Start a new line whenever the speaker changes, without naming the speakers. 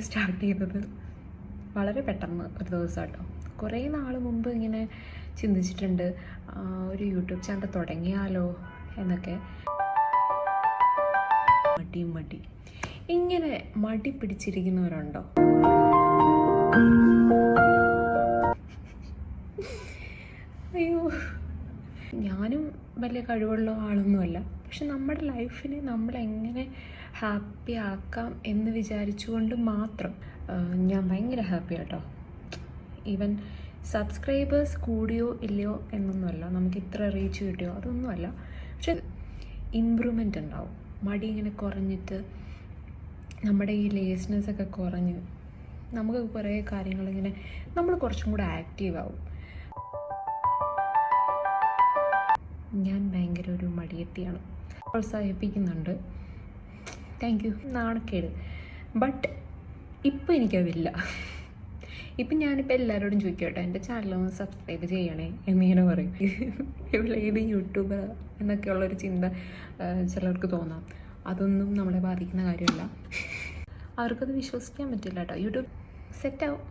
Start ചെയ്തത് വളരെ പെട്ടെന്ന് ഒരു ദിവസം കേട്ടോ. കുറേ നാൾ മുമ്പ് ഇങ്ങനെ ചിന്തിച്ചിട്ടുണ്ട് ഒരു യൂട്യൂബ് ചാനൽ തുടങ്ങിയാലോ എന്നൊക്കെ. മടി ഇങ്ങനെ മടി പിടിച്ചിരിക്കുന്നവരുണ്ടോ? അയ്യോ, ഞാനും വലിയ കഴിവുള്ള ആളൊന്നുമല്ല. പക്ഷെ നമ്മുടെ ലൈഫിനെ നമ്മളെങ്ങനെ ഹാപ്പി ആക്കാം എന്ന് വിചാരിച്ചുകൊണ്ട് മാത്രം ഞാൻ ഭയങ്കര ഹാപ്പി കേട്ടോ. ഈവൻ സബ്സ്ക്രൈബേഴ്സ് കൂടിയോ ഇല്ലയോ എന്നൊന്നുമല്ല, നമുക്ക് ഇത്ര റീച്ച് കിട്ടിയോ അതൊന്നുമല്ല. പക്ഷെ ഇമ്പ്രൂവ്മെൻ്റ് ഉണ്ടാവും. മടി ഇങ്ങനെ കുറഞ്ഞിട്ട് നമ്മുടെ ഈ ലേസ്നെസ്സൊക്കെ കുറഞ്ഞ് നമുക്ക് കുറേ കാര്യങ്ങളിങ്ങനെ നമ്മൾ കുറച്ചും കൂടെ ആക്റ്റീവ് ആവും. ഞാൻ ഭയങ്കര ഒരു മടിയെത്തിയാണ്. പ്രോത്സാഹിപ്പിക്കുന്നുണ്ട്, താങ്ക് യു. നാണക്കേട്. ബട്ട് ഇപ്പം എനിക്കതില്ല. ഇപ്പം ഞാനിപ്പോൾ എല്ലാവരോടും ചോദിക്കട്ടെ എൻ്റെ ചാനലൊന്ന് സബ്സ്ക്രൈബ് ചെയ്യണേ എന്നിങ്ങനെ പറയും. ഇവിടെ ഏത് യൂട്യൂബർ എന്നൊക്കെയുള്ളൊരു ചിന്ത ചിലർക്ക് തോന്നാം. അതൊന്നും നമ്മളെ ബാധിക്കുന്ന കാര്യമല്ല. അവർക്കത് വിശ്വസിക്കാൻ പറ്റില്ല കേട്ടോ. യൂട്യൂബ് സെറ്റാവും.